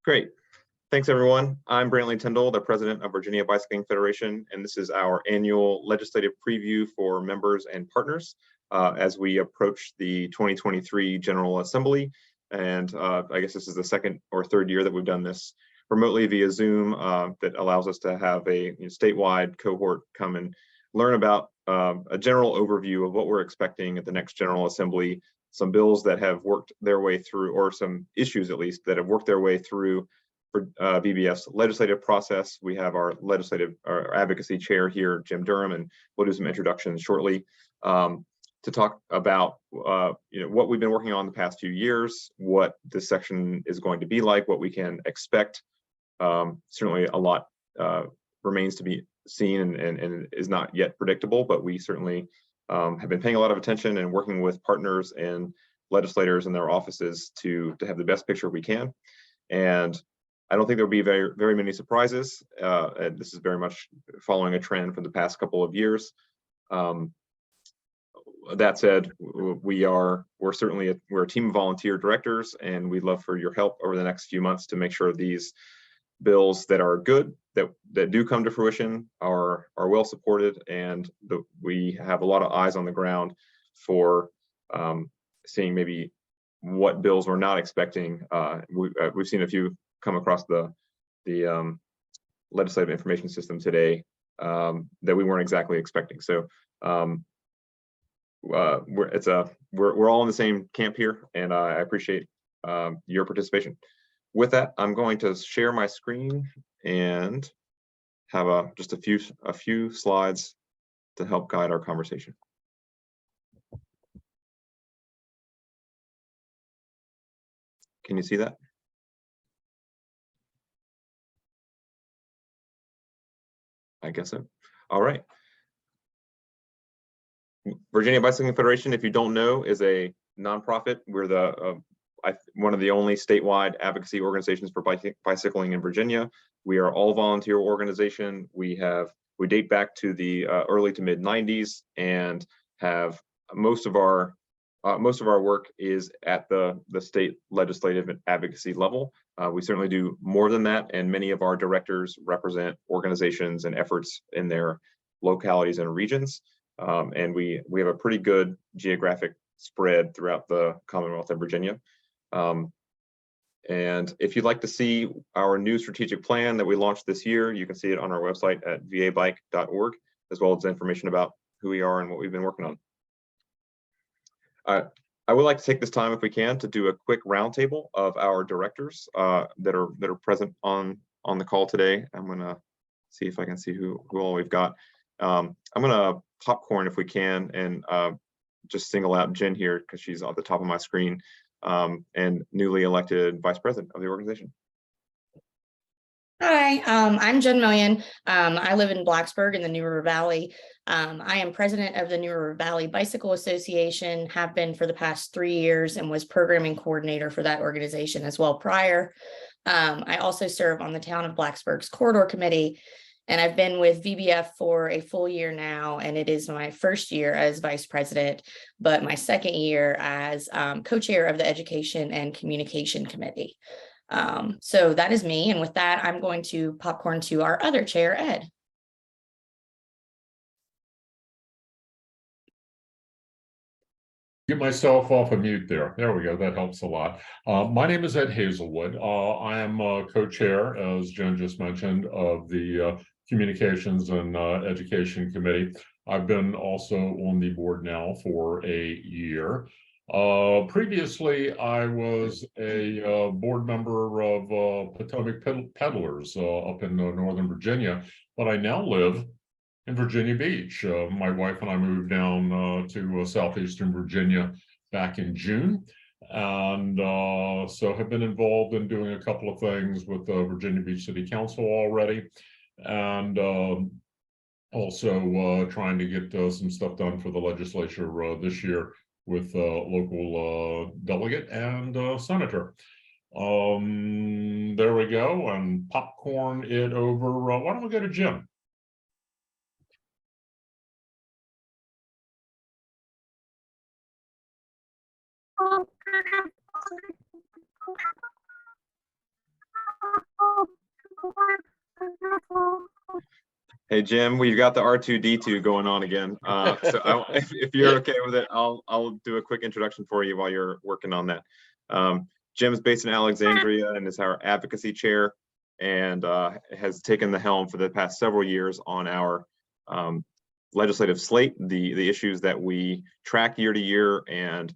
Great. Thanks, everyone. I'm Brantley Tyndall, the president of Virginia Bicycling Federation, and this is our annual legislative preview for members and partners as we approach the 2023 General Assembly. And I guess this is the second or third year that we've done this remotely via Zoom that allows us to have a statewide cohort come and learn about a general overview of what we're expecting at the next General Assembly, some bills that have worked their way through, or some issues at least, that have worked their way through for VBF's legislative process. We have our advocacy chair here, Jim Durham, and we'll do some introductions shortly to talk about what we've been working on the past few years, what this section is going to be like, what we can expect. Certainly a lot remains to be seen and is not yet predictable, but we certainly have been paying a lot of attention and working with partners and legislators in their offices to have the best picture we can. And I don't think there'll be very many surprises. And this is very much following a trend from the past couple of years. That said, we're a team of volunteer directors, and we'd love for your help over the next few months to make sure these bills that are good, that do come to fruition, are well supported, and we have a lot of eyes on the ground for seeing maybe what bills we're not expecting. We've seen a few come across the legislative information system today that we weren't exactly expecting. So we're all in the same camp here, and I appreciate your participation. With that, I'm going to share my screen and have just a few slides to help guide our conversation. Can you see that? I guess so. All right. Virginia Bicycling Federation, if you don't know, is a nonprofit. We're one of the only statewide advocacy organizations for bicycling in Virginia. We are all volunteer organization. We date back to the early to mid 90s and have most of our work is at the state legislative and advocacy level. We certainly do more than that, and many of our directors represent organizations and efforts in their localities and regions. And we have a pretty good geographic spread throughout the Commonwealth of Virginia. And if you'd like to see our new strategic plan that we launched this year, you can see it on our website at vabike.org, as well as information about who we are and what we've been working on. I would like to take this time, if we can, to do a quick roundtable of our directors that are present on the call today. I'm gonna see if I can see who all we've got. I'm gonna popcorn if we can, and just single out Jen here because she's on the top of my screen, and newly elected vice president of the organization. Hi, I'm Jen Million. I live in Blacksburg in the New River Valley. I am president of the New River Valley Bicycle Association, have been for the past 3 years, and was programming coordinator for that organization as well prior. I also serve on the town of Blacksburg's corridor committee, and I've been with VBF for a full year now, and it is my first year as vice president, but my second year as co-chair of the Education and Communication Committee. So that is me, and with that, I'm going to popcorn to our other chair, Ed. Get myself off of mute there. There we go. That helps a lot. My name is Ed Hazelwood. I am co-chair, as Jen just mentioned, of the Communications and Education Committee. I've been also on the board now for a year. Previously, I was a board member of Potomac Peddlers up in Northern Virginia, but I now live in Virginia Beach. My wife and I moved down to southeastern Virginia back in June, and so have been involved in doing a couple of things with Virginia Beach City Council already, and also trying to get some stuff done for the legislature this year with local delegate and senator. There we go, and popcorn it over. Why don't we go to Jim? Hey, Jim, we've got the R2D2 going on again. If you're okay with it, I'll do a quick introduction for you while you're working on that. Jim's based in Alexandria and is our advocacy chair and has taken the helm for the past several years on our legislative slate, the issues that we track year to year and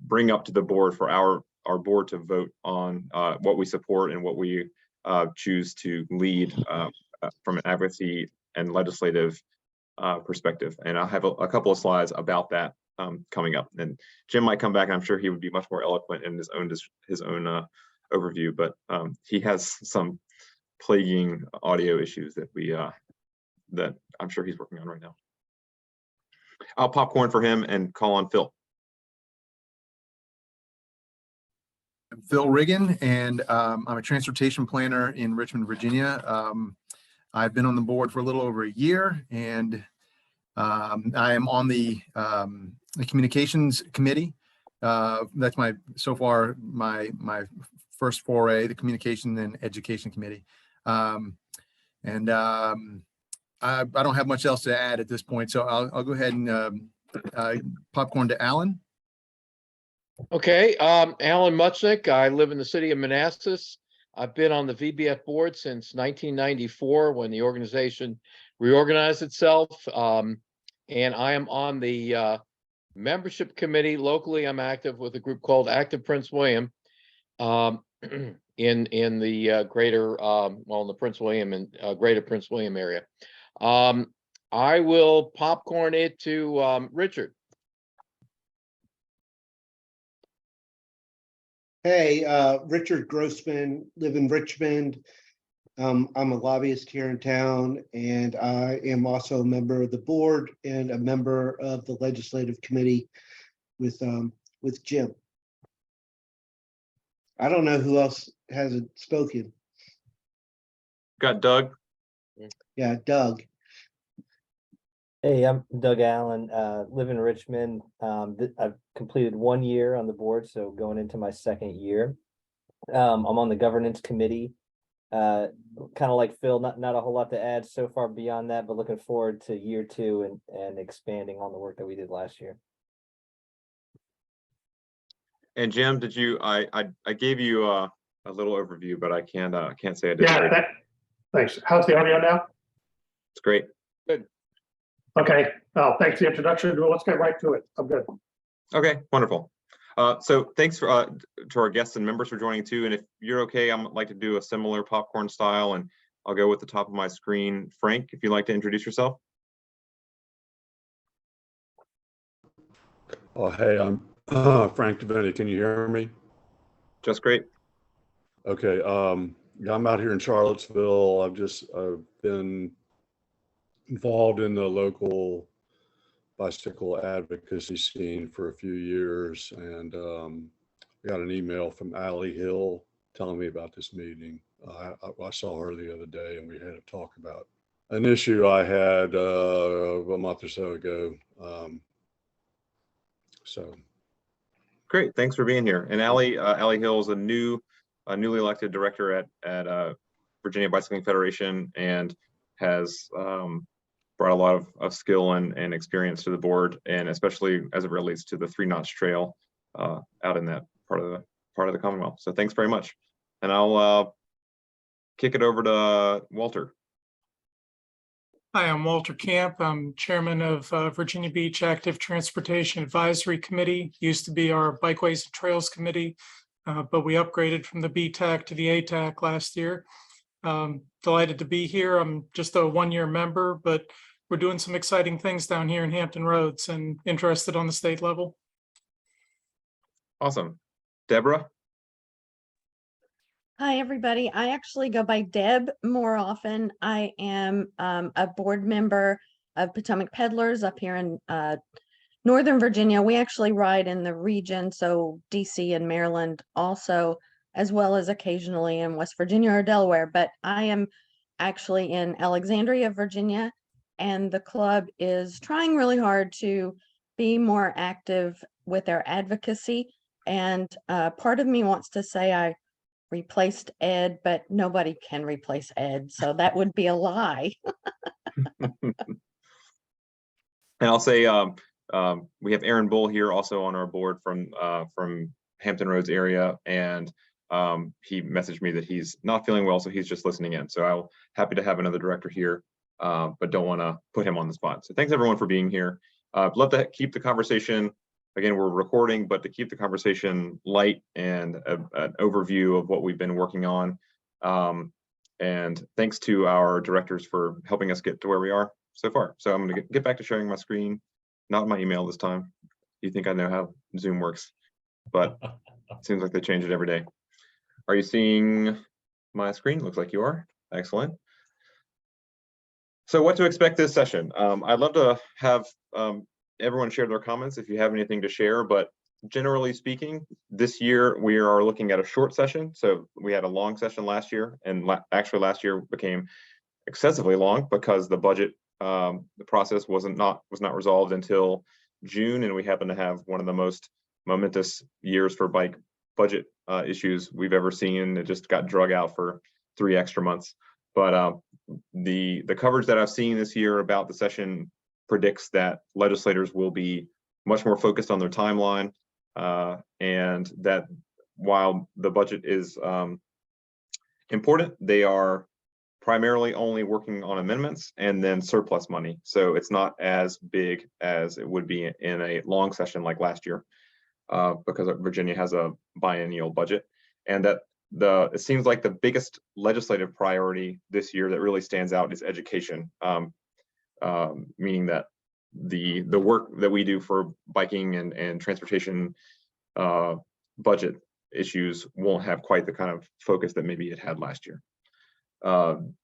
bring up to the board for our board to vote on what we support and what we choose to lead from an advocacy and legislative perspective. And I'll have a couple of slides about that coming up. And Jim might come back, and I'm sure he would be much more eloquent in his own overview, but he has some plaguing audio issues that I'm sure he's working on right now. I'll popcorn for him and call on Phil. I'm Phil Riggin, and I'm a transportation planner in Richmond, Virginia. I've been on the board for a little over a year, and I am on the communications committee. That's my first foray, the communication and education committee. I don't have much else to add at this point, so I'll go ahead and popcorn to Alan. Okay, Alan Mutznick. I live in the city of Manassas. I've been on the VBF board since 1994 when the organization reorganized itself. And I am on the membership committee. Locally, I'm active with a group called Active Prince William in the greater, in the Prince William and greater Prince William area. I will popcorn it to Richard. Hey, Richard Grossman, live in Richmond. I'm a lobbyist here in town, and I am also a member of the board and a member of the legislative committee with Jim. I don't know who else hasn't spoken. Got Doug. Yeah, Doug. Hey, I'm Doug Allen, live in Richmond. I've completed 1 year on the board, so going into my second year. I'm on the governance committee. Kind of like Phil, not a whole lot to add so far beyond that, but looking forward to year 2 and expanding on the work that we did last year. And Jim, did you? I gave you a little overview, but I can't say I did. Yeah, thanks. How's the audio now? It's great. Okay, thanks for the introduction. Well, let's get right to it. I'm good. Okay, wonderful. So thanks to our guests and members for joining too. And if you're okay, I'd like to do a similar popcorn style, and I'll go with the top of my screen. Frank, if you'd like to introduce yourself. Oh, hey, I'm Frank Devaney. Can you hear me? Just great. Okay. Yeah, I'm out here in Charlottesville. I've been involved in the local bicycle advocacy scene for a few years, and got an email from Allie Hill telling me about this meeting. I saw her the other day, and we had a talk about an issue I had a month or so ago. So Great, thanks for being here. And Allie Hill is a newly elected director at Virginia Bicycling Federation, and has brought a lot of skill and experience to the board, and especially as it relates to the 3 Knots Trail out in that part of the Commonwealth. So thanks very much. And I'll kick it over to Walter. Hi, I'm Walter Camp. I'm chairman of Virginia Beach Active Transportation Advisory Committee. Used to be our Bikeways and Trails Committee, but we upgraded from the BTAC to the ATAC last year. Delighted to be here. I'm just a 1-year member, but we're doing some exciting things down here in Hampton Roads and interested on the state level. Awesome. Deborah? Hi, everybody. I actually go by Deb more often. I am a board member of Potomac Peddlers up here in Northern Virginia. We actually ride in the region, so DC and Maryland also, as well as occasionally in West Virginia or Delaware. But I am actually in Alexandria, Virginia, and the club is trying really hard to be more active with their advocacy. And part of me wants to say I replaced Ed, but nobody can replace Ed, so that would be a lie. And I'll say, we have Aaron Bull here also on our board from Hampton Roads area, and he messaged me that he's not feeling well, so he's just listening in. So I'm happy to have another director here, but don't want to put him on the spot. So thanks everyone for being here. I'd love to keep the conversation. Again, we're recording, but to keep the conversation light and an overview of what we've been working on. And thanks to our directors for helping us get to where we are so far. So I'm going to get back to sharing my screen, not my email this time. You think I know how Zoom works, but it seems like they change it every day. Are you seeing my screen? Looks like you are. Excellent. So what to expect this session? I'd love to have everyone share their comments if you have anything to share, but generally speaking, this year we are looking at a short session. So we had a long session last year, and actually last year became excessively long because the budget, the process was not resolved until June, and we happen to have one of the most momentous years for bike budget issues we've ever seen. It just got drug out for 3 extra months. But the coverage that I've seen this year about the session predicts that legislators will be much more focused on their timeline, and that while the budget is important, they are primarily only working on amendments and then surplus money. So it's not as big as it would be in a long session like last year, because Virginia has a biennial budget, and that it seems like the biggest legislative priority this year that really stands out is education, meaning that the work that we do for biking and transportation budget issues won't have quite the kind of focus that maybe it had last year.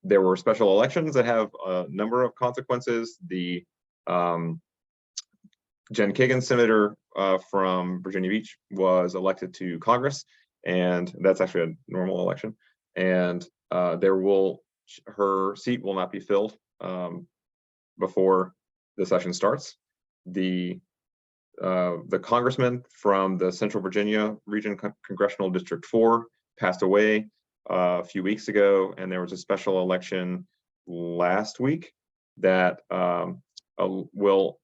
There were special elections that have a number of consequences. The Jen Kagan, senator from Virginia Beach, was elected to Congress, and that's actually a normal election. And her seat will not be filled before the session starts. The congressman from the Central Virginia region, Congressional District 4, passed away a few weeks ago, and there was a special election last week that will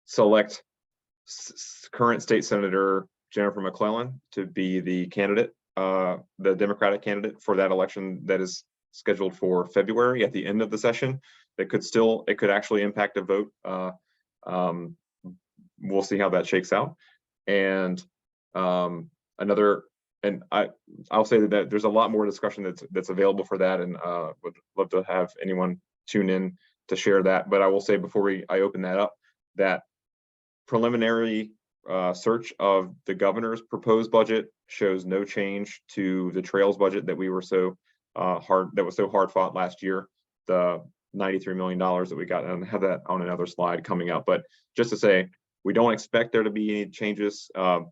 select current state senator Jennifer McClellan to be the candidate, the Democratic candidate for that election that is scheduled for February at the end of the session. It could actually impact a vote. We'll see how that shakes out. And I'll say that there's a lot more discussion that's available for that, and would love to have anyone tune in to share that. But I will say before I open that up, that preliminary search of the governor's proposed budget shows no change to the trails budget that was so hard fought last year, the $93 million that we got, and have that on another slide coming up. But just to say, we don't expect there to be any changes.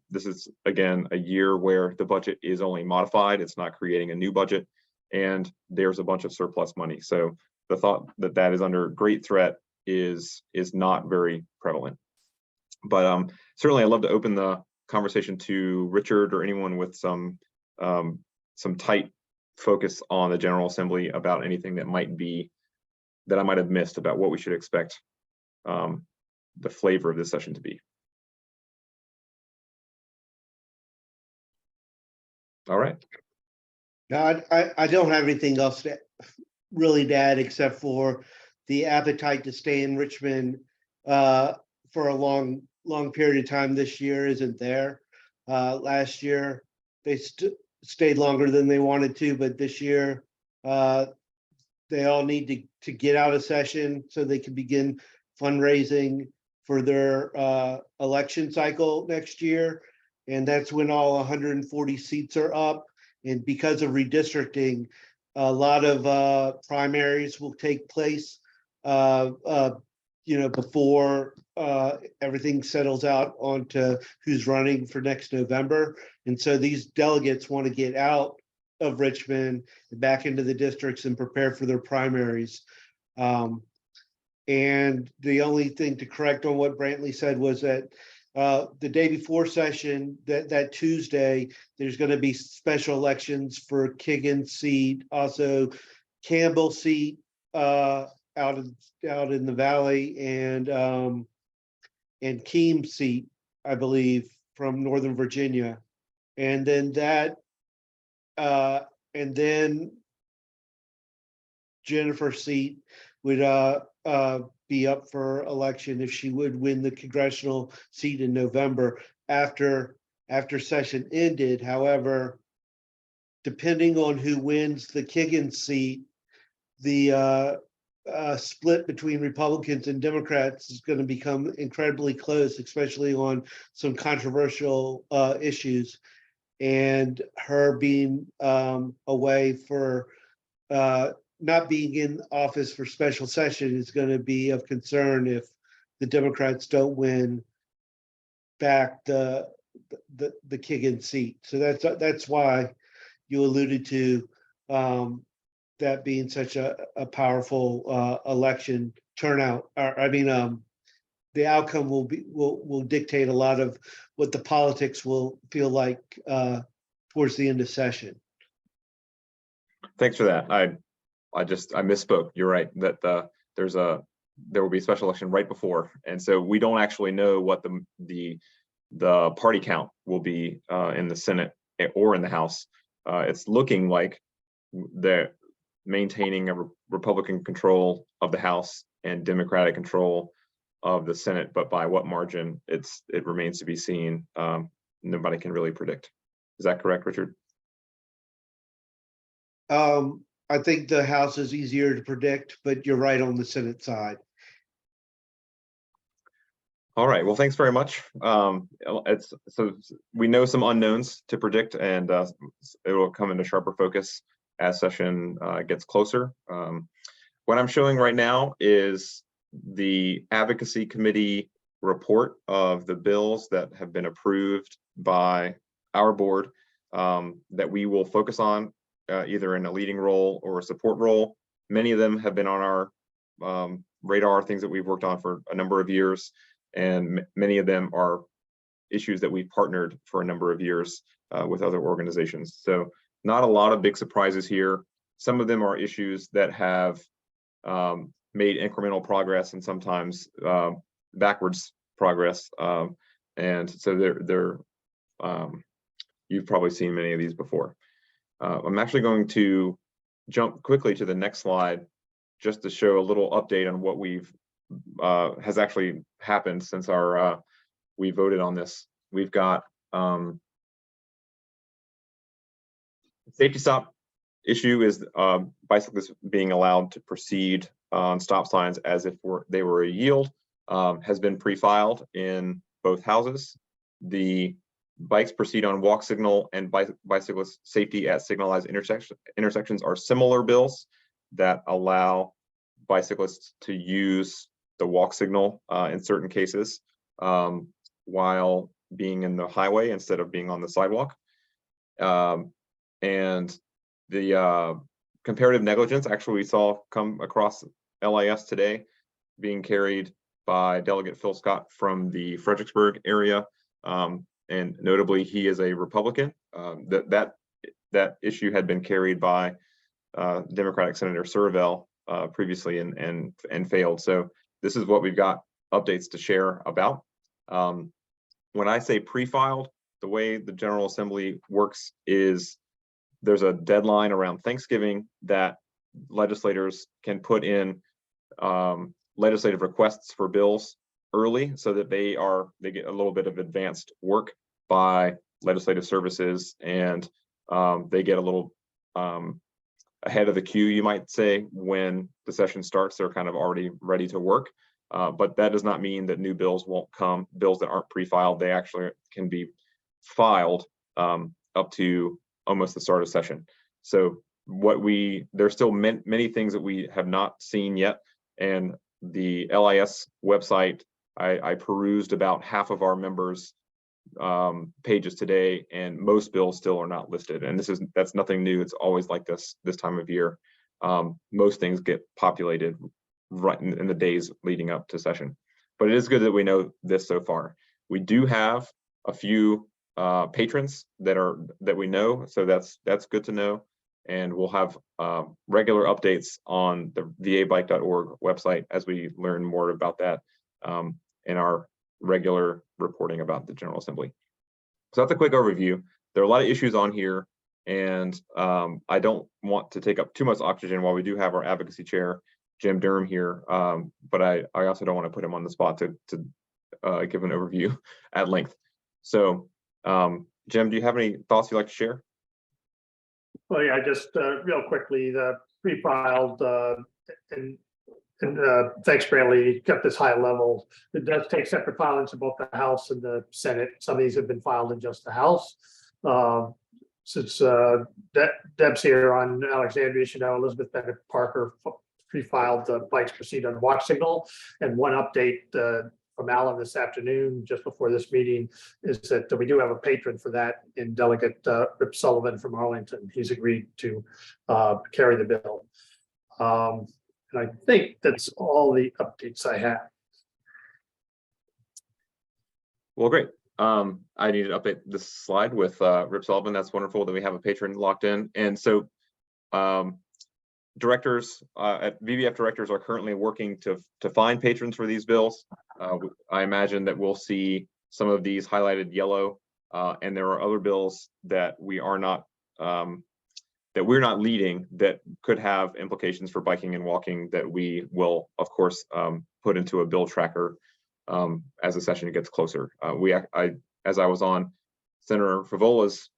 This is, again, a year where the budget is only modified. It's not creating a new budget, and there's a bunch of surplus money. So the thought that that is under great threat is not very prevalent. But certainly I'd love to open the conversation to Richard or anyone with some tight focus on the General Assembly about anything that I might have missed about what we should expect the flavor of this session to be. All right. No, I don't have anything else really to add, except for the appetite to stay in Richmond for a long period of time this year isn't there. Last year, they stayed longer than they wanted to, but this year, they all need to get out of session so they can begin fundraising for their election cycle next year. And that's when all 140 seats are up. And because of redistricting, a lot of primaries will take place, before everything settles out onto who's running for next November. And so these delegates want to get out of Richmond and back into the districts and prepare for their primaries. And the only thing to correct on what Brantley said was that the day before session, that Tuesday, there's going to be special elections for Kiggin seat, also Campbell seat, out in the valley, and Keem seat, I believe, from Northern Virginia. And then and then Jennifer's seat would be up for election if she would win the congressional seat in November after session ended. However, depending on who wins the Kiggin seat, the split between Republicans and Democrats is going to become incredibly close, especially on some controversial issues. And her being away for not being in office for special session is going to be of concern if the Democrats don't win back the Kiggin seat. So that's why you alluded to that being such a powerful election turnout. The outcome will dictate a lot of what the politics will feel like towards the end of session. Thanks for that. I misspoke. You're right that there will be a special election right before, and so we don't actually know what the party count will be in the Senate or in the House. It's looking like they're maintaining a Republican control of the House and Democratic control of the Senate, but by what margin it remains to be seen. Nobody can really predict. Is that correct, Richard? I think the House is easier to predict, but you're right on the Senate side. All right, well, thanks very much. So we know some unknowns to predict, and it will come into sharper focus as session gets closer. What I'm showing right now is the advocacy committee report of the bills that have been approved by our board that we will focus on either in a leading role or a support role. Many of them have been on our radar, things that we've worked on for a number of years, and many of them are issues that we've partnered for a number of years with other organizations. So not a lot of big surprises here. Some of them are issues that have made incremental progress and sometimes backwards progress. And so you've probably seen many of these before. I'm actually going to jump quickly to the next slide just to show a little update on what has actually happened since we voted on this. We've got safety stop issue is bicyclists being allowed to proceed on stop signs as if they were a yield, has been pre-filed in both houses. The bikes proceed on walk signal and bicyclist safety at signalized intersections are similar bills that allow bicyclists to use the walk signal in certain cases while being in the highway instead of being on the sidewalk. And the comparative negligence actually we saw come across LIS today being carried by Delegate Phil Scott from the Fredericksburg area. And notably, he is a Republican. That issue had been carried by Democratic Senator Survell previously and failed. So this is what we've got updates to share about. When I say pre-filed, the way the General Assembly works is there's a deadline around Thanksgiving that legislators can put in legislative requests for bills early so that they get a little bit of advanced work by legislative services, and they get a little ahead of the queue, you might say. When the session starts, they're kind of already ready to work. But that does not mean that new bills won't come. Bills that aren't pre-filed, they actually can be filed up to almost the start of session. So there's still many things that we have not seen yet. And the LIS website, I perused about half of our members' pages today, and most bills still are not listed. And that's nothing new. It's always like this time of year. Most things get populated right in the days leading up to session. But it is good that we know this so far. We do have a few patrons that we know, so that's good to know. and we'll have regular updates on the vabike.org website as we learn more about that in our regular reporting about the General Assembly. So that's a quick overview. There are a lot of issues on here, and I don't want to take up too much oxygen while we do have our advocacy chair, Jim Durham, here, but I also don't want to put him on the spot to give an overview at length. So Jim, do you have any thoughts you'd like to share? Well, yeah, just real quickly, the pre-filed and thanks, Brantley, kept this high level. It does take separate filings in both the House and the Senate. Some of these have been filed in just the House. Since Deb's here on Alexandria, you should know Elizabeth Bennett Parker pre-filed the bikes proceed on watch signal. And one update from Alan this afternoon, just before this meeting, is that we do have a patron for that in Delegate Rip Sullivan from Arlington. He's agreed to carry the bill. And I think that's all the updates I have. Well, great. I need to update this slide with Rip Sullivan. That's wonderful that we have a patron locked in. And so directors at VBF directors are currently working to find patrons for these bills. I imagine that we'll see some of these highlighted yellow, and there are other bills that we are not that we're not leading that could have implications for biking and walking that we will, of course, put into a bill tracker as the session gets closer. As I was on Senator Favola's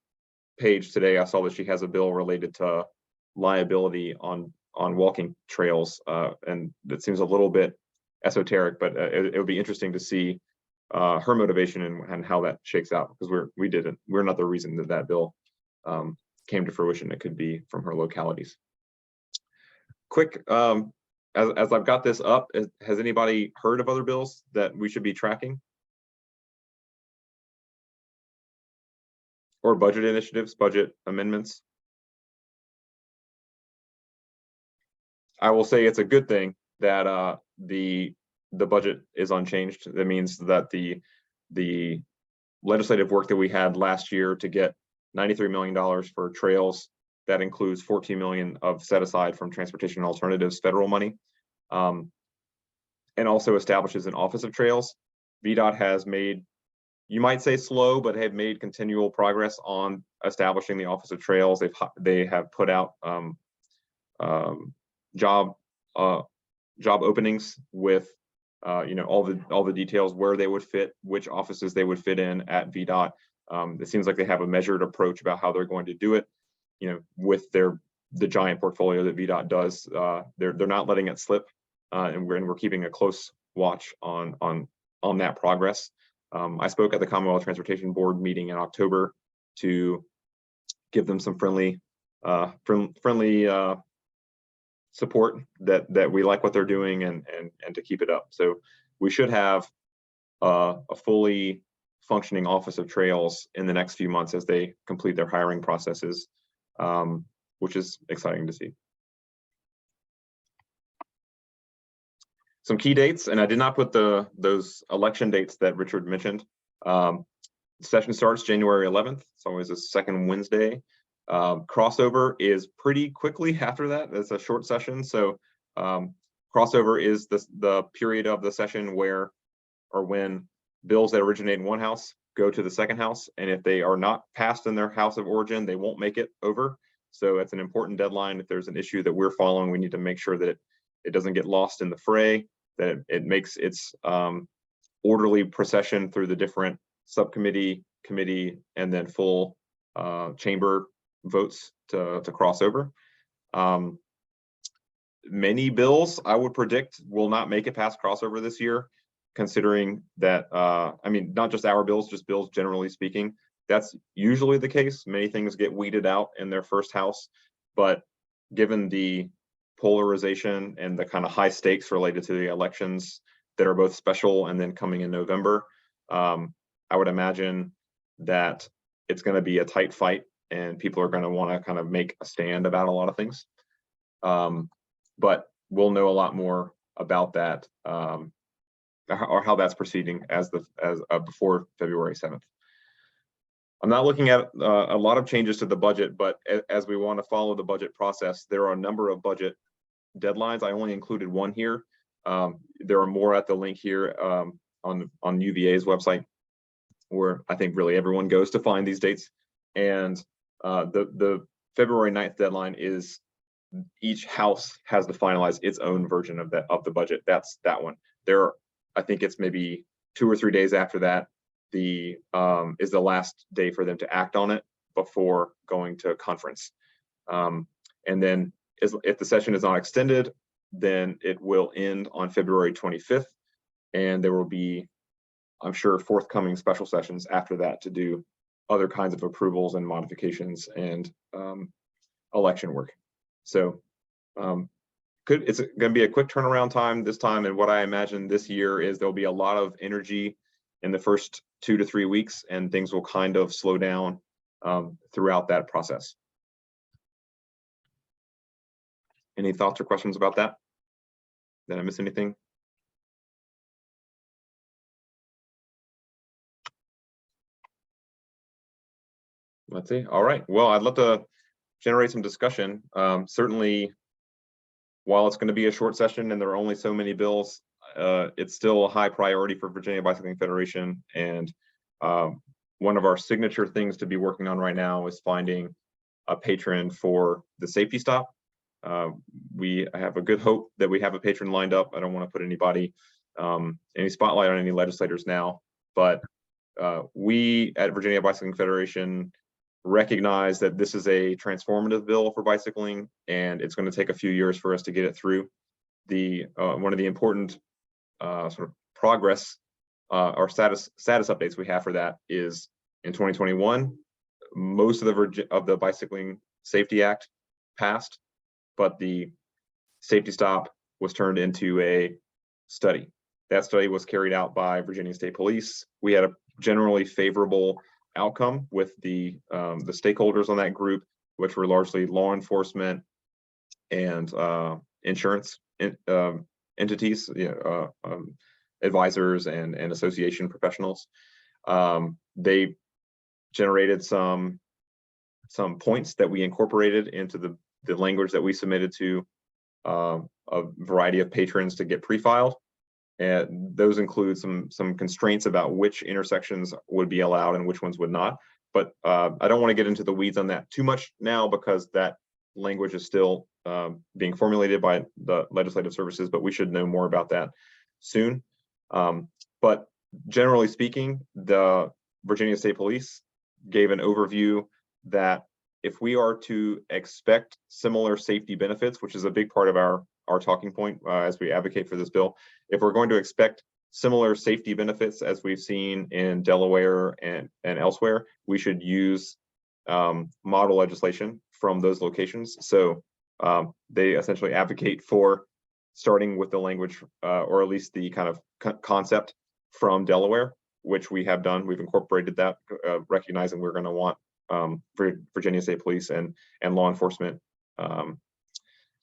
page today, I saw that she has a bill related to liability on walking trails, and that seems a little bit esoteric, but it would be interesting to see her motivation and how that shakes out, because we're not the reason that that bill came to fruition. It could be from her localities. Quick, as I've got this up, has anybody heard of other bills that we should be tracking? Or budget initiatives, budget amendments? I will say it's a good thing that the budget is unchanged. That means that the legislative work that we had last year to get $93 million for trails, that includes $14 million of set aside from Transportation Alternatives federal money, and also establishes an Office of Trails. VDOT has made, you might say slow, but have made continual progress on establishing the Office of Trails. They have put out job openings with all the details, where they would fit, which offices they would fit in at VDOT. It seems like they have a measured approach about how they're going to do it. With the giant portfolio that VDOT does, they're not letting it slip, and we're keeping a close watch on that progress. I spoke at the Commonwealth Transportation Board meeting in October to give them some friendly support that we like what they're doing and to keep it up. So we should have a fully functioning Office of Trails in the next few months as they complete their hiring processes, which is exciting to see. Some key dates, and I did not put those election dates that Richard mentioned. Session starts January 11th. It's always the second Wednesday. Crossover is pretty quickly after that. It's a short session, so crossover is the period of the session when bills that originate in one house go to the second house, and if they are not passed in their house of origin, they won't make it over. So it's an important deadline. If there's an issue that we're following, we need to make sure that it doesn't get lost in the fray, that it makes its orderly procession through the different subcommittee, committee, and then full chamber votes to cross over. Many bills, I would predict, will not make it past crossover this year, considering that, not just our bills, just bills generally speaking. That's usually the case. Many things get weeded out in their first house, but given the polarization and the kind of high stakes related to the elections that are both special and then coming in November, I would imagine that it's going to be a tight fight and people are going to want to kind of make a stand about a lot of things. But we'll know a lot more about that, or how that's proceeding as before February 7th. I'm not looking at a lot of changes to the budget, but as we want to follow the budget process, there are a number of budget deadlines. I only included one here. There are more at the link here on UVA's website, where I think really everyone goes to find these dates. And the February 9th deadline is each house has to finalize its own version of the budget. That's that one. I think it's maybe 2 or 3 days after that is the last day for them to act on it before going to conference. And then if the session is not extended, then it will end on February 25th. And there will be, I'm sure, forthcoming special sessions after that to do other kinds of approvals and modifications and election work. So it's going to be a quick turnaround time this time. And what I imagine this year is there'll be a lot of energy in the first 2 to 3 weeks, and things will kind of slow down throughout that process. Any thoughts or questions about that? Did I miss anything? Let's see. All right. Well, I'd love to generate some discussion. Certainly, while it's going to be a short session and there are only so many bills, it's still a high priority for Virginia Bicycling Federation. And one of our signature things to be working on right now is finding a patron for the safety stop. We have a good hope that we have a patron lined up. I don't want to put any spotlight on any legislators now, but we at Virginia Bicycling Federation recognize that this is a transformative bill for bicycling, and it's going to take a few years for us to get it through. One of the important sort of progress or status updates we have for that is in 2021, most of the Bicycling Safety Act passed, but the safety stop was turned into a study. That study was carried out by Virginia State Police. We had a generally favorable outcome with the stakeholders on that group, which were largely law enforcement and insurance entities, advisors and association professionals. They generated some points that we incorporated into the language that we submitted to a variety of patrons to get pre-filed. And those include some constraints about which intersections would be allowed and which ones would not. But I don't want to get into the weeds on that too much now, because that language is still being formulated by the legislative services, but we should know more about that soon. But generally speaking, the Virginia State Police gave an overview that if we are to expect similar safety benefits, which is a big part of our talking point as we advocate for this bill, if we're going to expect similar safety benefits as we've seen in Delaware and elsewhere, we should use model legislation from those locations. So they essentially advocate for starting with the language or at least the kind of concept from Delaware, which we have done. We've incorporated that, recognizing we're going to want Virginia State Police and law enforcement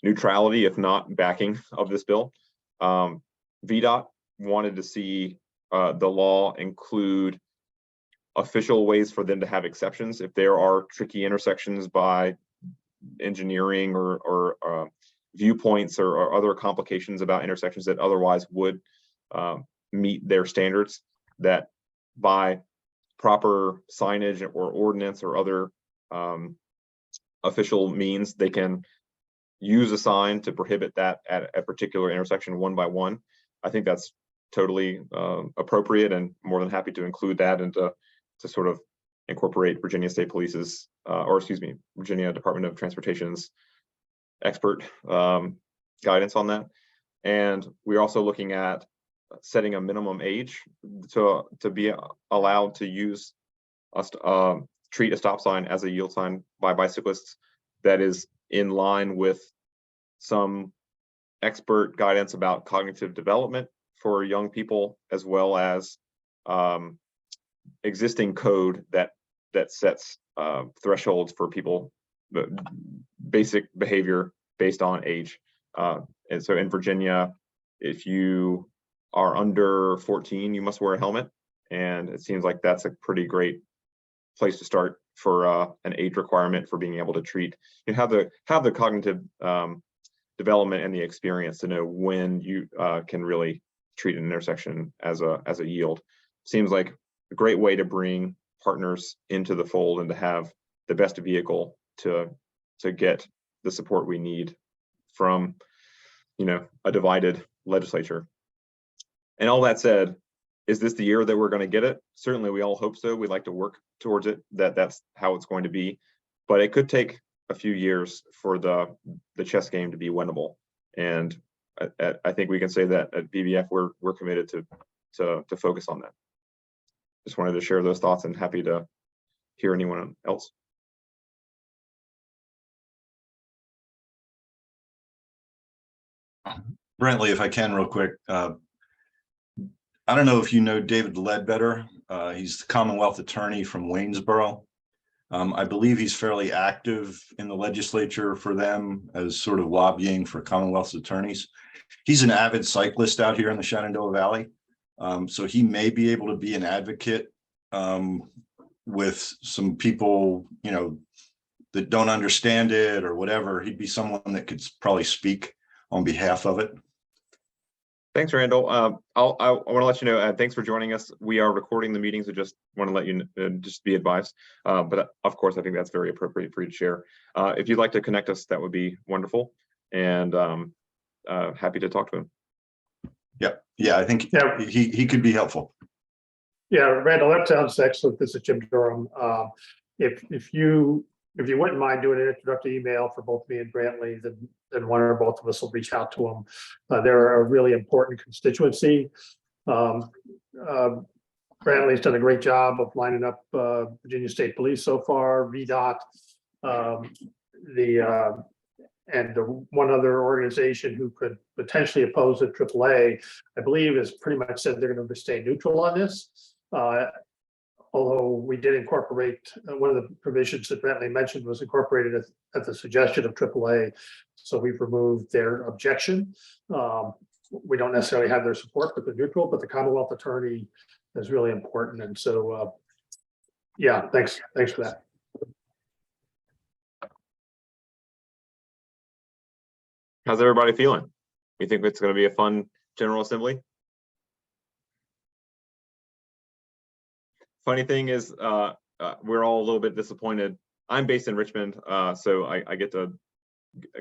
neutrality, if not backing, of this bill. VDOT wanted to see the law include official ways for them to have exceptions if there are tricky intersections by engineering or viewpoints or other complications about intersections that otherwise would meet their standards, that by proper signage or ordinance or other official means, they can use a sign to prohibit that at a particular intersection one by one. I think that's totally appropriate, and more than happy to include that and to sort of incorporate Virginia State Police's, Virginia Department of Transportation's expert guidance on that. And we're also looking at setting a minimum age to be allowed to use treat a stop sign as a yield sign by bicyclists that is in line with some expert guidance about cognitive development for young people, as well as existing code that sets thresholds for people, basic behavior based on age. And so in Virginia, if you are under 14, you must wear a helmet. And it seems like that's a pretty great place to start for an age requirement for being able to treat. You have the cognitive development and the experience to know when you can really treat an intersection as a yield. Seems like a great way to bring partners into the fold and to have the best vehicle to get the support we need from, a divided legislature. And all that said, is this the year that we're going to get it? Certainly, we all hope so. We'd like to work towards it, that's how it's going to be. But it could take a few years for the chess game to be winnable. And I think we can say that at BBF, we're committed to focus on that. Just wanted to share those thoughts and happy to hear anyone else. Brentley, if I can real quick. I don't know if you know David Ledbetter. He's the Commonwealth attorney from Waynesboro. I believe he's fairly active in the legislature for them as sort of lobbying for Commonwealth's attorneys. He's an avid cyclist out here in the Shenandoah Valley. So he may be able to be an advocate with some people, that don't understand it or whatever. He'd be someone that could probably speak on behalf of it. Thanks, Randall. I want to let you know, thanks for joining us. We are recording the meetings. I just want to let you just be advised. But of course, I think that's very appropriate for you to share. If you'd like to connect us, that would be wonderful. And happy to talk to him. Yeah, I think he could be helpful. Yeah, Randall, that sounds excellent. This is Jim Durham. If you wouldn't mind doing an introductory email for both me and Brantley, then one or both of us will reach out to them. They're a really important constituency. Brantley's done a great job of lining up Virginia State Police so far, VDOT, and the one other organization who could potentially oppose it, AAA, I believe, has pretty much said they're going to stay neutral on this. Although we did incorporate one of the provisions that Brantley mentioned was incorporated at the suggestion of AAA. So we've removed their objection. We don't necessarily have their support, but they're neutral. But the Commonwealth attorney is really important. And so, yeah, thanks for that. How's everybody feeling? You think it's going to be a fun General Assembly? Funny thing is, we're all a little bit disappointed. I'm based in Richmond, so I get to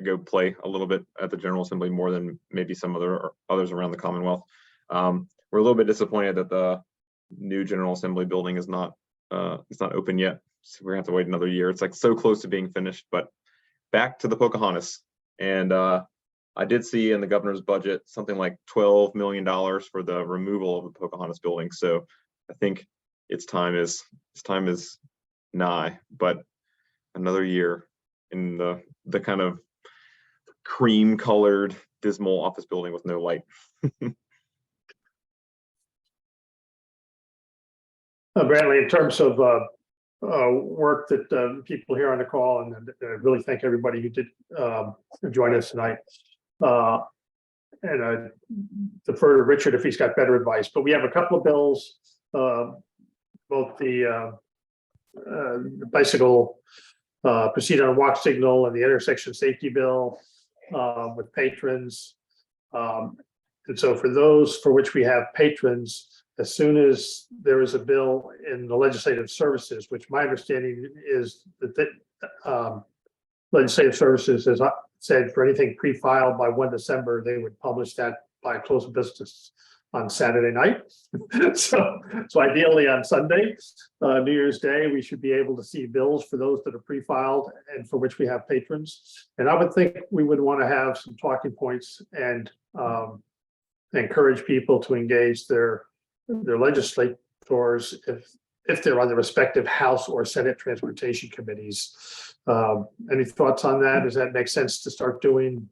go play a little bit at the General Assembly more than maybe some others around the Commonwealth. We're a little bit disappointed that the new General Assembly building is not it's not open yet. So we're gonna have to wait another year. It's like so close to being finished. But back to the Pocahontas, and I did see in the governor's budget something like $12 million for the removal of the Pocahontas building. So I think its time is nigh, but another year in the kind of cream colored dismal office building with no light. Brantley, in terms of work that people here on the call, and I really thank everybody who did join us tonight. And I defer to Richard if he's got better advice, but we have a couple of bills, both the bicycle proceed on a walk signal and the intersection safety bill with patrons. And so for those for which we have patrons, as soon as there is a bill in the legislative services, which my understanding is that legislative services has said for anything pre-filed by 1 December, they would publish that by close of business on Saturday night. So ideally on Sunday, New Year's Day, we should be able to see bills for those that are pre-filed and for which we have patrons. And I would think we would want to have some talking points and encourage people to engage their legislators if they're on the respective House or Senate transportation committees. Any thoughts on that? Does that make sense to start doing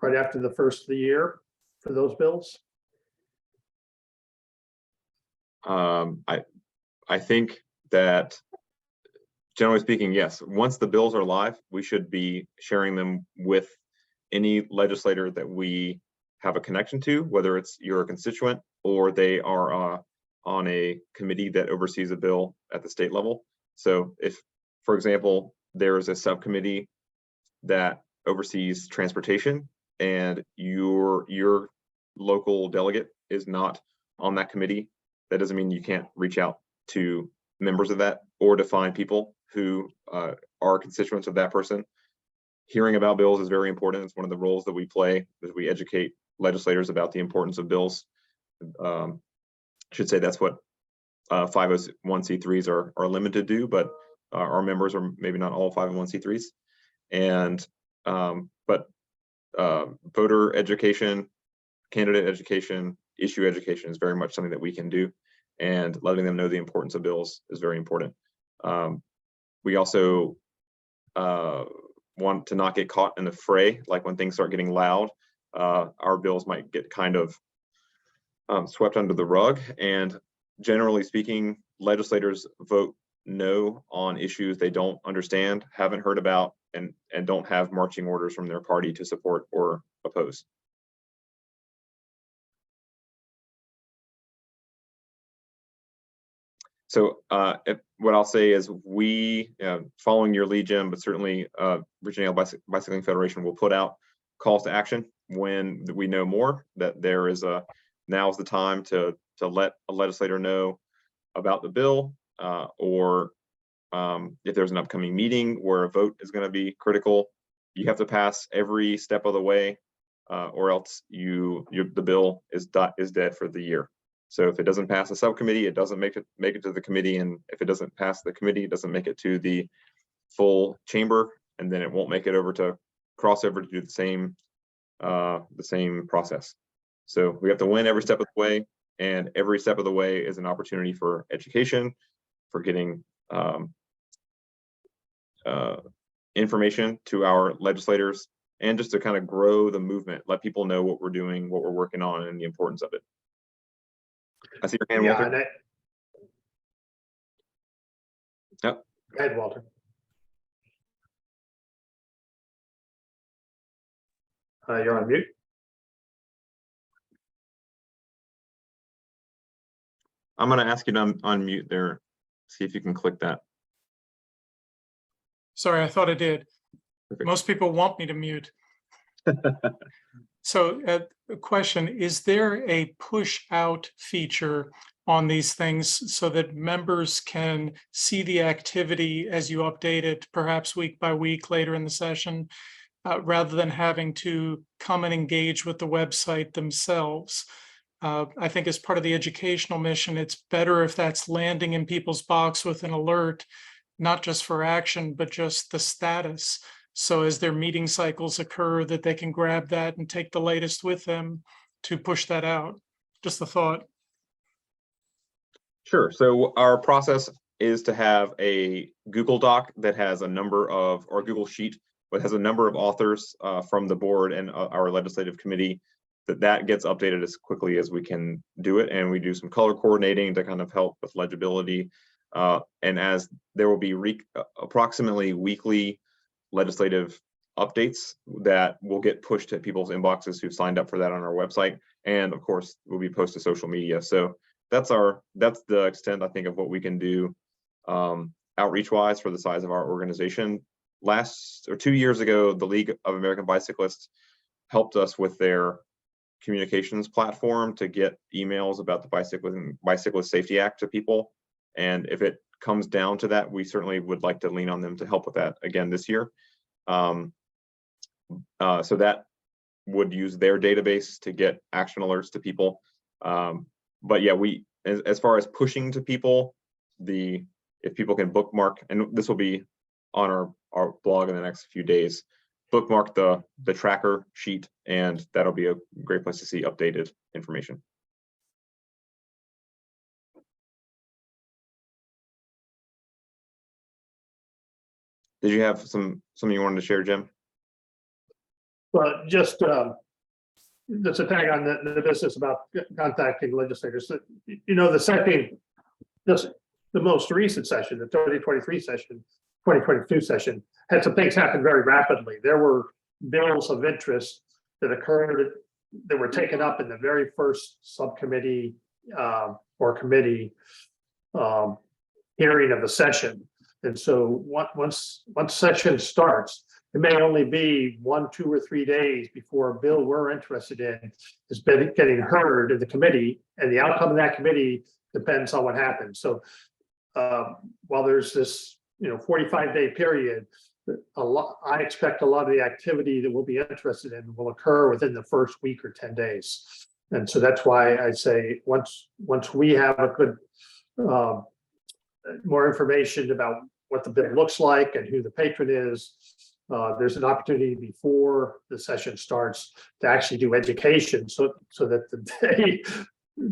right after the first of the year for those bills? I think that generally speaking, yes, once the bills are live, we should be sharing them with any legislator that we have a connection to, whether it's you're a constituent or they are on a committee that oversees a bill at the state level. So if, for example, there is a subcommittee that oversees transportation and your local delegate is not on that committee, that doesn't mean you can't reach out to members of that or to find people who are constituents of that person. Hearing about bills is very important. It's one of the roles that we play, as we educate legislators about the importance of bills. I should say that's what 501c3s are limited to, but our members are maybe not all 501c3s. And but voter education, candidate education, issue education is very much something that we can do, and letting them know the importance of bills is very important. We also want to not get caught in the fray, like when things start getting loud, our bills might get kind of swept under the rug. And generally speaking, legislators vote no on issues they don't understand, haven't heard about, and don't have marching orders from their party to support or oppose. So what I'll say is we, following your lead, Jim, but certainly Virginia Bicycling Federation will put out calls to action when we know more, that there is now's the time to let a legislator know about the bill, or if there's an upcoming meeting where a vote is going to be critical. You have to pass every step of the way, or else the bill is dead for the year. So if it doesn't pass the subcommittee, it doesn't make it to the committee, and if it doesn't pass the committee, it doesn't make it to the full chamber, and then it won't make it over to crossover to do the same process. So we have to win every step of the way, and every step of the way is an opportunity for education, for getting information to our legislators, and just to kind of grow the movement, let people know what we're doing, what we're working on, and the importance of it. I see your hand, Yeah, Walter. Yep. Go ahead, Walter. You're on mute. I'm going to ask you to unmute there. See if you can click that. Sorry, I thought I did. Perfect. Most people want me to mute. So a question, is there a push out feature on these things so that members can see the activity as you update it, perhaps week by week later in the session, rather than having to come and engage with the website themselves? I think as part of the educational mission, it's better if that's landing in people's box with an alert, not just for action, but just the status. So as their meeting cycles occur, that they can grab that and take the latest with them to push that out. Just a thought. Sure. So our process is to have a Google Doc that has a number of, or Google Sheet, but has a number of authors from the board and our legislative committee, that gets updated as quickly as we can do it. And we do some color coordinating to kind of help with legibility. And as there will be approximately weekly legislative updates that will get pushed to people's inboxes who've signed up for that on our website, and of course will be posted to social media. So that's the extent, I think, of what we can do outreach wise for the size of our organization. 2 years ago, the League of American Bicyclists helped us with their communications platform to get emails about the Bicyclist Safety Act to people. And if it comes down to that, we certainly would like to lean on them to help with that again this year. So that would use their database to get action alerts to people. But yeah, as far as pushing to people, if people can bookmark, and this will be on our blog in the next few days, bookmark the tracker sheet, and that'll be a great place to see updated information. Did you have something you wanted to share, Jim? Well, just a tag on the business about contacting legislators. The most recent session, the 2023 session, 2022 session, had some things happen very rapidly. There were bills of interest that occurred that were taken up in the very first subcommittee or committee hearing of the session. And so once session starts, it may only be 1, 2, or 3 days before a bill we're interested in is getting heard in the committee, and the outcome of that committee depends on what happens. So while there's this 45-day period, I expect a lot of the activity that we'll be interested in will occur within the first week or 10 days. And so that's why I say once we have a good more information about what the bill looks like and who the patron is, there's an opportunity before the session starts to actually do education, so that the day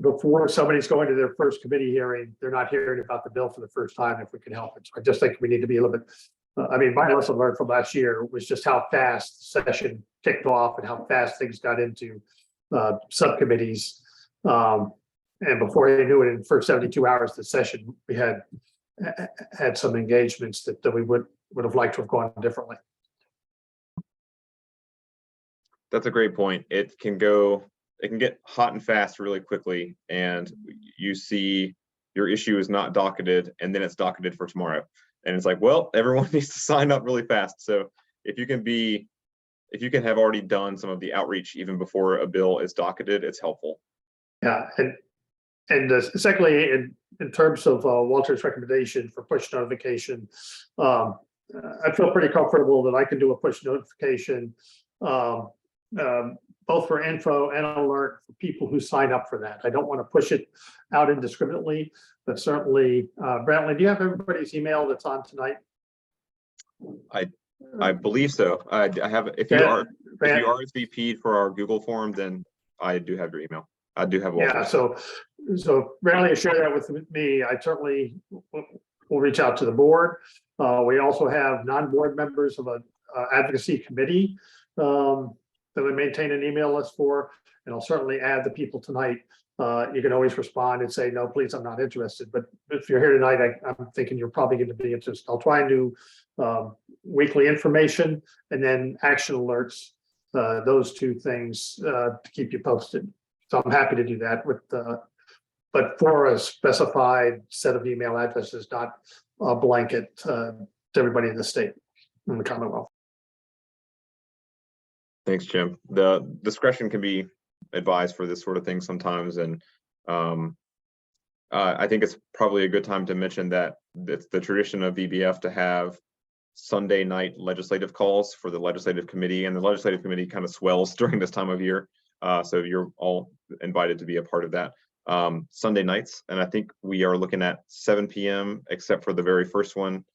before somebody's going to their first committee hearing, they're not hearing about the bill for the first time, if we can help it. So I just think we need to be a little bit, my lesson learned from last year was just how fast the session kicked off and how fast things got into subcommittees. And before they knew it, in the first 72 hours of the session, we had some engagements that we would have liked to have gone differently. That's a great point. It can get hot and fast really quickly, and you see your issue is not docketed, and then it's docketed for tomorrow. And it's like, well, everyone needs to sign up really fast. So if you can have already done some of the outreach even before a bill is docketed, it's helpful. Yeah, and secondly, in terms of Walter's recommendation for push notification, I feel pretty comfortable that I can do a push notification, both for info and alert for people who sign up for that. I don't want to push it out indiscriminately, but certainly, Brantley, do you have everybody's email that's on tonight? I believe so. I have. If you RSVP'd for our Google form, then I do have your email. I do have. Yeah. So Brantley, share that with me. I certainly will reach out to the board. We also have non-board members of an advocacy committee that we maintain an email list for, and I'll certainly add the people tonight. You can always respond and say, no, please, I'm not interested. But if you're here tonight, I'm thinking you're probably going to be interested. I'll try and do weekly information and then action alerts, those two things to keep you posted. So I'm happy to do that but for a specified set of email addresses, not a blanket to everybody in the state and the Commonwealth. Thanks, Jim. The discretion can be advised for this sort of thing sometimes, and I think it's probably a good time to mention that it's the tradition of VBF to have Sunday night legislative calls for the legislative committee, and the legislative committee kind of swells during this time of year. So you're all invited to be a part of that Sunday nights, and I think we are looking at 7 p.m. except for the very first one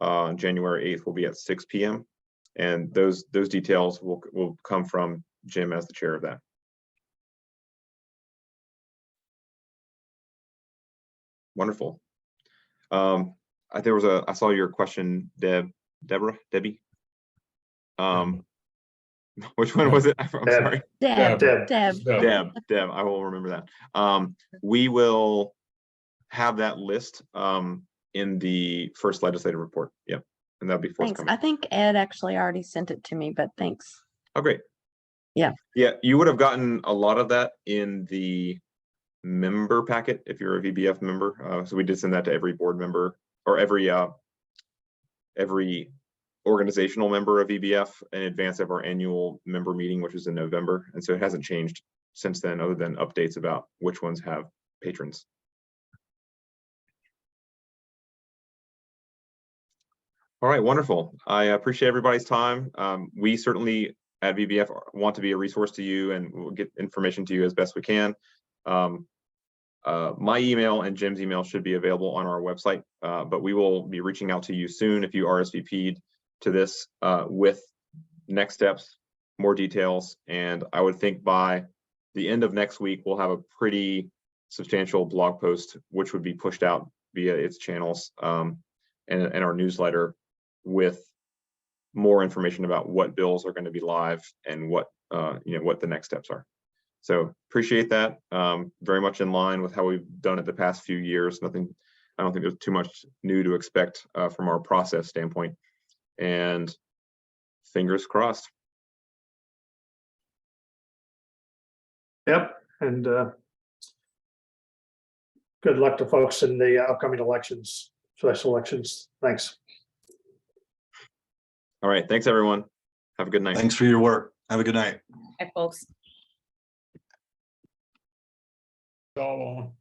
on January 8th will be at 6 p.m. And those details will come from Jim as the chair of that. Wonderful. I saw your question, Debbie. Which one was it? I'm sorry. Deb. Deb. I will remember that. We will have that list in the first legislative report. Yep. And that'll be Thanks. forthcoming. I think Ed actually already sent it to me, but thanks. Oh, great. Yeah. Yeah, you would have gotten a lot of that in the member packet if you're a VBF member. So we did send that to every board member or every organizational member of VBF in advance of our annual member meeting, which is in November. And so it hasn't changed since then, other than updates about which ones have patrons. All right, wonderful. I appreciate everybody's time. We certainly at VBF want to be a resource to you, and we'll get information to you as best we can. My email and Jim's email should be available on our website, but we will be reaching out to you soon if you RSVP'd to this with next steps, more details, and I would think by the end of next week, we'll have a pretty substantial blog post, which would be pushed out via its channels and our newsletter with more information about what bills are going to be live and what what the next steps are. So appreciate that. Very much in line with how we've done it the past few years. I don't think there's too much new to expect from our process standpoint. And fingers crossed. Yep, and good luck to folks in the upcoming elections, special elections. Thanks. All right. Thanks, everyone. Have a good night. Thanks for your work. Have a good night. Hi, folks. All on.